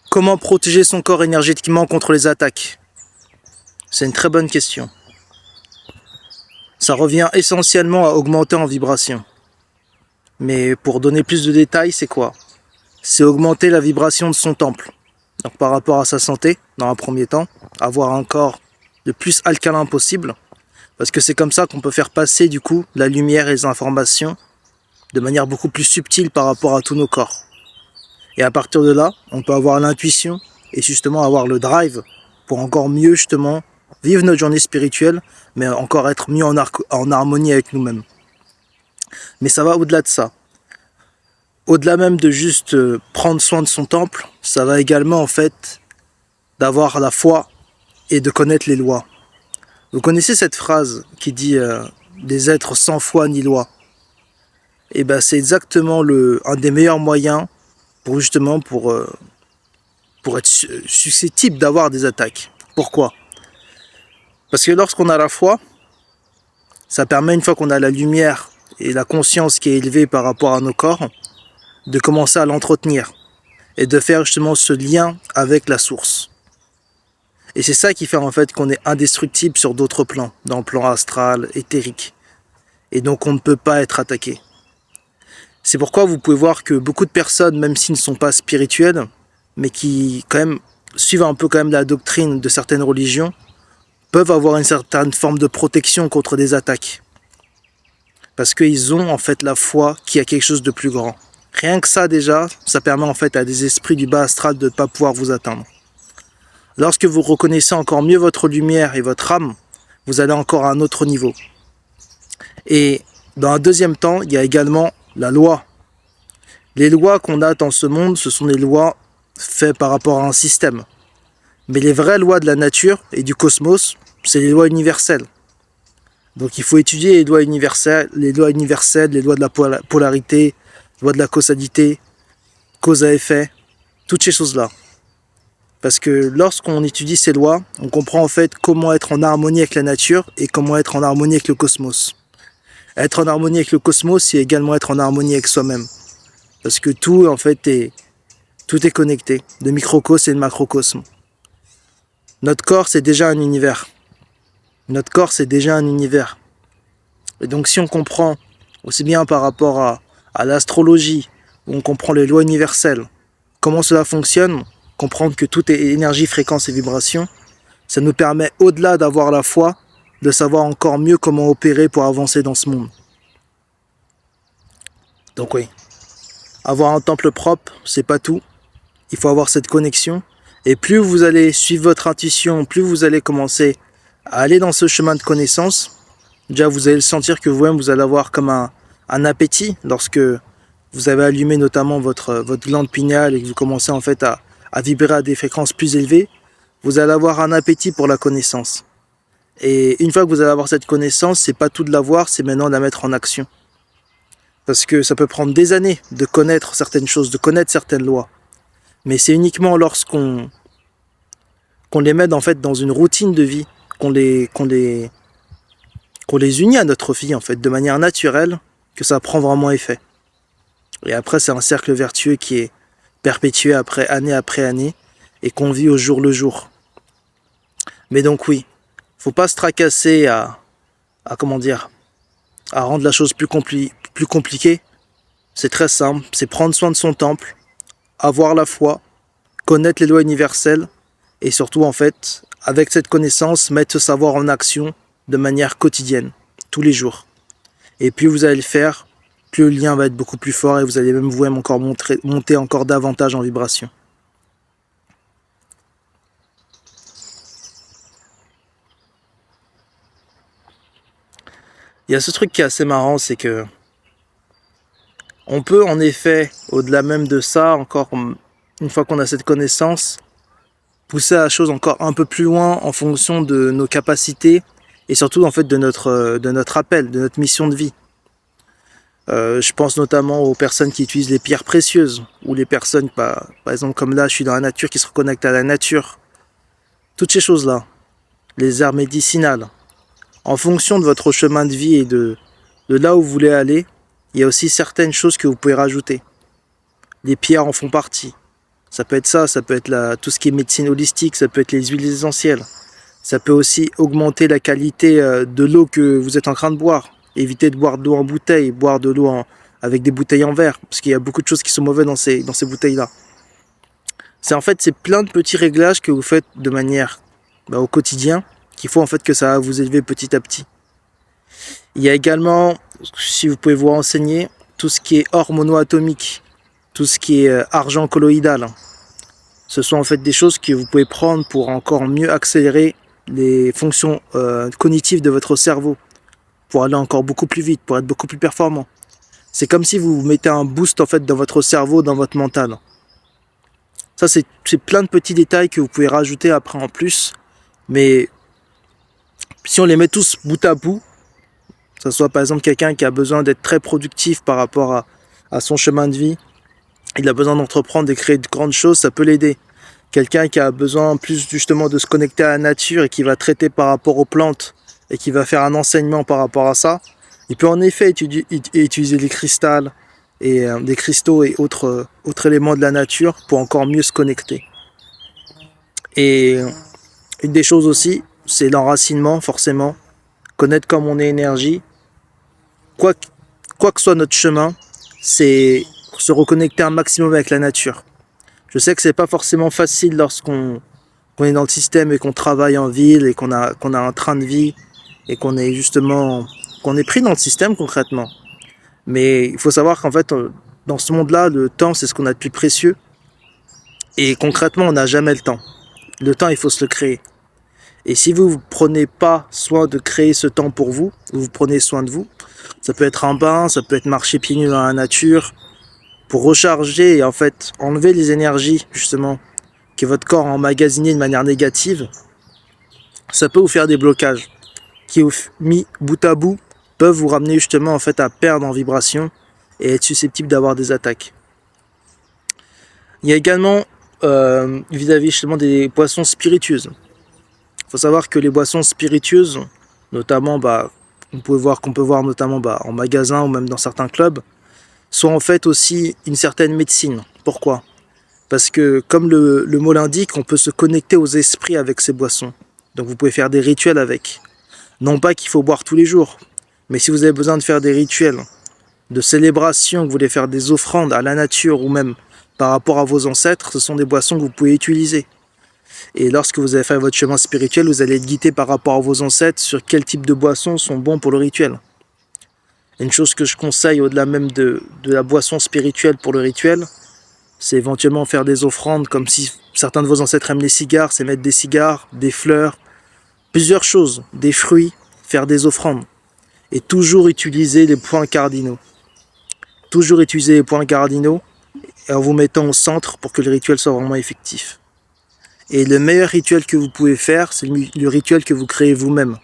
Comment protéger son corps énergétiquement contre les attaques? C'est une très bonne question. Ça revient essentiellement à augmenter en vibration. Mais pour donner plus de détails, c'est quoi? C'est augmenter la vibration de son temple. Donc par rapport à sa santé, dans un premier temps, avoir un corps le plus alcalin possible, parce que c'est comme ça qu'on peut faire passer du coup la lumière et les informations de manière beaucoup plus subtile par rapport à tous nos corps. Et à partir de là, on peut avoir l'intuition et justement avoir le drive pour encore mieux justement vivre notre journée spirituelle, mais encore être mieux en harmonie avec nous-mêmes. Mais ça va au-delà de ça. Au-delà même de juste prendre soin de son temple, ça va également en fait d'avoir la foi et de connaître les lois. Vous connaissez cette phrase qui dit des êtres sans foi ni loi. Et ben c'est exactement un des meilleurs moyens pour justement pour être susceptible d'avoir des attaques. Pourquoi? Parce que lorsqu'on a la foi, ça permet, une fois qu'on a la lumière et la conscience qui est élevée par rapport à nos corps, de commencer à l'entretenir et de faire justement ce lien avec la source. Et c'est ça qui fait en fait qu'on est indestructible sur d'autres plans, dans le plan astral, éthérique. Et donc on ne peut pas être attaqué. C'est pourquoi vous pouvez voir que beaucoup de personnes, même s'ils ne sont pas spirituels, mais qui quand même suivent un peu quand même la doctrine de certaines religions, peuvent avoir une certaine forme de protection contre des attaques. Parce qu'ils ont en fait la foi qu'il y a quelque chose de plus grand. Rien que ça déjà, ça permet en fait à des esprits du bas astral de ne pas pouvoir vous atteindre. Lorsque vous reconnaissez encore mieux votre lumière et votre âme, vous allez encore à un autre niveau. Et dans un deuxième temps, il y a également la loi. Les lois qu'on a dans ce monde, ce sont des lois faites par rapport à un système. Mais les vraies lois de la nature et du cosmos, c'est les lois universelles. Donc il faut étudier les lois universelles, les lois de la polarité, les lois de la causalité, cause à effet, toutes ces choses-là. Parce que lorsqu'on étudie ces lois, on comprend en fait comment être en harmonie avec la nature et comment être en harmonie avec le cosmos. Être en harmonie avec le cosmos, c'est également être en harmonie avec soi-même. Parce que tout en fait tout est connecté, de microcosme et de macrocosme. Notre corps, c'est déjà un univers. Notre corps, c'est déjà un univers. Et donc si on comprend, aussi bien par rapport à l'astrologie, où on comprend les lois universelles, comment cela fonctionne, comprendre que tout est énergie, fréquence et vibration, ça nous permet, au-delà d'avoir la foi, de savoir encore mieux comment opérer pour avancer dans ce monde. Donc oui, avoir un temple propre, c'est pas tout. Il faut avoir cette connexion. Et plus vous allez suivre votre intuition, plus vous allez commencer à aller dans ce chemin de connaissance, déjà vous allez le sentir que vous-même, vous allez avoir comme un appétit lorsque vous avez allumé notamment votre glande pinéale et que vous commencez en fait à vibrer à des fréquences plus élevées, vous allez avoir un appétit pour la connaissance. Et une fois que vous allez avoir cette connaissance, c'est pas tout de l'avoir, c'est maintenant de la mettre en action. Parce que ça peut prendre des années de connaître certaines choses, de connaître certaines lois. Mais c'est uniquement lorsqu'on les met en fait dans une routine de vie, qu'on les unit à notre vie en fait, de manière naturelle, que ça prend vraiment effet. Et après, c'est un cercle vertueux qui est perpétué après année, et qu'on vit au jour le jour. Mais donc oui, faut pas se tracasser à rendre la chose plus compliquée. C'est très simple, c'est prendre soin de son temple, avoir la foi, connaître les lois universelles, et surtout en fait, avec cette connaissance, mettre ce savoir en action de manière quotidienne, tous les jours. Et plus vous allez le faire, plus le lien va être beaucoup plus fort et vous allez même vous-même encore monter encore davantage en vibration. Il y a ce truc qui est assez marrant, c'est que on peut en effet, au-delà même de ça, encore une fois qu'on a cette connaissance, pousser la chose encore un peu plus loin en fonction de nos capacités et surtout en fait de notre appel, de notre mission de vie. Je pense notamment aux personnes qui utilisent les pierres précieuses ou les personnes, par exemple comme là je suis dans la nature, qui se reconnectent à la nature. Toutes ces choses-là, les herbes médicinales. En fonction de votre chemin de vie et de là où vous voulez aller, il y a aussi certaines choses que vous pouvez rajouter. Les pierres en font partie. Ça peut être ça, ça peut être tout ce qui est médecine holistique, ça peut être les huiles essentielles. Ça peut aussi augmenter la qualité de l'eau que vous êtes en train de boire. Évitez de boire de l'eau en bouteille, boire de l'eau avec des bouteilles en verre, parce qu'il y a beaucoup de choses qui sont mauvaises dans ces bouteilles-là. C'est plein de petits réglages que vous faites de manière au quotidien, qu'il faut en fait que ça va vous élever petit à petit. Il y a également, si vous pouvez vous renseigner, tout ce qui est hormono-atomique, tout ce qui est argent colloïdal. Ce sont en fait des choses que vous pouvez prendre pour encore mieux accélérer les fonctions cognitives de votre cerveau, pour aller encore beaucoup plus vite, pour être beaucoup plus performant. C'est comme si vous mettez un boost en fait dans votre cerveau, dans votre mental. Ça, c'est plein de petits détails que vous pouvez rajouter après en plus, mais si on les met tous bout à bout, que ce soit par exemple quelqu'un qui a besoin d'être très productif par rapport à son chemin de vie, il a besoin d'entreprendre et créer de grandes choses, ça peut l'aider. Quelqu'un qui a besoin plus justement de se connecter à la nature et qui va traiter par rapport aux plantes et qui va faire un enseignement par rapport à ça, il peut en effet utiliser les cristals et des cristaux et autres éléments de la nature pour encore mieux se connecter. Et une des choses aussi, c'est l'enracinement forcément, connaître comment on est énergie. Quoi que soit notre chemin, c'est se reconnecter un maximum avec la nature. Je sais que c'est pas forcément facile lorsqu'on est dans le système et qu'on travaille en ville et qu'on a un train de vie et qu'on est pris dans le système concrètement. Mais il faut savoir qu'en fait, dans ce monde-là, le temps, c'est ce qu'on a de plus précieux. Et concrètement, on n'a jamais le temps. Le temps, il faut se le créer. Et si vous ne prenez pas soin de créer ce temps pour vous, vous prenez soin de vous, ça peut être un bain, ça peut être marcher pieds nus dans la nature, pour recharger et en fait enlever les énergies justement que votre corps a emmagasinées de manière négative, ça peut vous faire des blocages qui, mis bout à bout, peuvent vous ramener justement en fait à perdre en vibration et être susceptible d'avoir des attaques. Il y a également vis-à-vis justement des boissons spiritueuses. Il faut savoir que les boissons spiritueuses, notamment qu'on peut voir notamment en magasin ou même dans certains clubs, sont en fait aussi une certaine médecine. Pourquoi ? Parce que comme le mot l'indique, on peut se connecter aux esprits avec ces boissons. Donc vous pouvez faire des rituels avec. Non pas qu'il faut boire tous les jours, mais si vous avez besoin de faire des rituels de célébration, que vous voulez faire des offrandes à la nature ou même par rapport à vos ancêtres, ce sont des boissons que vous pouvez utiliser. Et lorsque vous allez faire votre chemin spirituel, vous allez être guidé par rapport à vos ancêtres sur quel type de boissons sont bons pour le rituel. Une chose que je conseille au-delà même de la boisson spirituelle pour le rituel, c'est éventuellement faire des offrandes, comme si certains de vos ancêtres aiment les cigares, c'est mettre des cigares, des fleurs, plusieurs choses, des fruits, faire des offrandes. Et toujours utiliser les points cardinaux. Toujours utiliser les points cardinaux en vous mettant au centre pour que le rituel soit vraiment effectif. Et le meilleur rituel que vous pouvez faire, c'est le rituel que vous créez vous-même.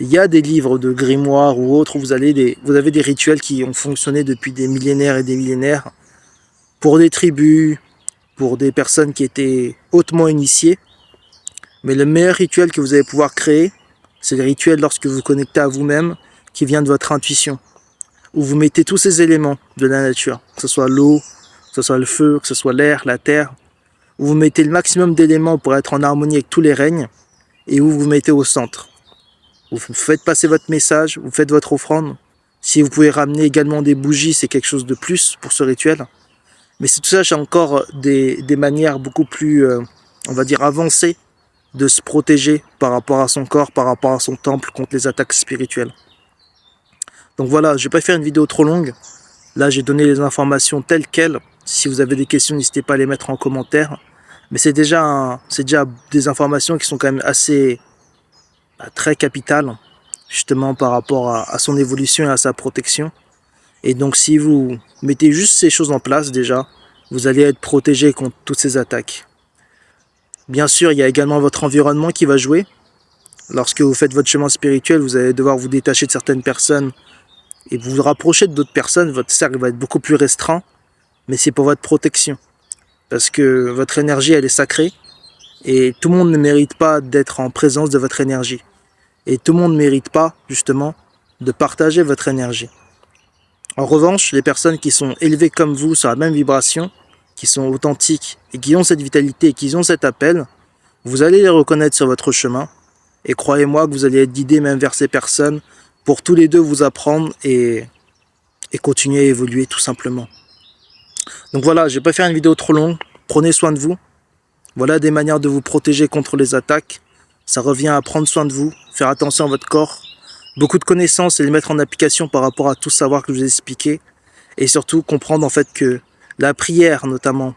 Il y a des livres de grimoires ou autres où vous avez des rituels qui ont fonctionné depuis des millénaires et des millénaires pour des tribus, pour des personnes qui étaient hautement initiées. Mais le meilleur rituel que vous allez pouvoir créer, c'est le rituel lorsque vous vous connectez à vous-même, qui vient de votre intuition, où vous mettez tous ces éléments de la nature, que ce soit l'eau, que ce soit le feu, que ce soit l'air, la terre, où vous mettez le maximum d'éléments pour être en harmonie avec tous les règnes, et où vous vous mettez au centre. Vous faites passer votre message, vous faites votre offrande. Si vous pouvez ramener également des bougies, c'est quelque chose de plus pour ce rituel. Mais tout ça, j'ai encore des manières beaucoup plus, on va dire, avancées de se protéger par rapport à son corps, par rapport à son temple contre les attaques spirituelles. Donc voilà, je ne vais pas faire une vidéo trop longue. Là, j'ai donné les informations telles quelles. Si vous avez des questions, n'hésitez pas à les mettre en commentaire. Mais c'est déjà des informations qui sont quand même assez très capitales, justement par rapport à son évolution et à sa protection. Et donc si vous mettez juste ces choses en place déjà, vous allez être protégé contre toutes ces attaques. Bien sûr, il y a également votre environnement qui va jouer. Lorsque vous faites votre chemin spirituel, vous allez devoir vous détacher de certaines personnes et vous rapprocher d'autres personnes. Votre cercle va être beaucoup plus restreint, mais c'est pour votre protection. Parce que votre énergie, elle est sacrée et tout le monde ne mérite pas d'être en présence de votre énergie. Et tout le monde ne mérite pas, justement, de partager votre énergie. En revanche, les personnes qui sont élevées comme vous sur la même vibration, qui sont authentiques et qui ont cette vitalité et qui ont cet appel, vous allez les reconnaître sur votre chemin. Et croyez-moi que vous allez être guidés même vers ces personnes pour tous les deux vous apprendre et continuer à évoluer tout simplement. Donc voilà, je vais pas faire une vidéo trop longue. Prenez soin de vous. Voilà des manières de vous protéger contre les attaques. Ça revient à prendre soin de vous, faire attention à votre corps, beaucoup de connaissances et les mettre en application par rapport à tout savoir que je vous ai expliqué. Et surtout comprendre en fait que la prière notamment,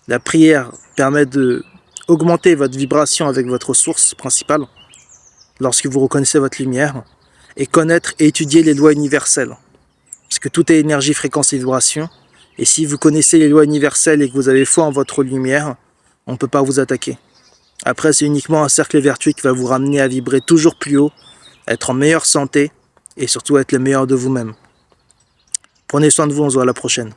la prière permet de augmenter votre vibration avec votre source principale lorsque vous reconnaissez votre lumière et connaître et étudier les lois universelles. Parce que tout est énergie, fréquence et vibration. Et si vous connaissez les lois universelles et que vous avez foi en votre lumière, on ne peut pas vous attaquer. Après, c'est uniquement un cercle vertueux qui va vous ramener à vibrer toujours plus haut, à être en meilleure santé et surtout à être le meilleur de vous-même. Prenez soin de vous, on se voit à la prochaine.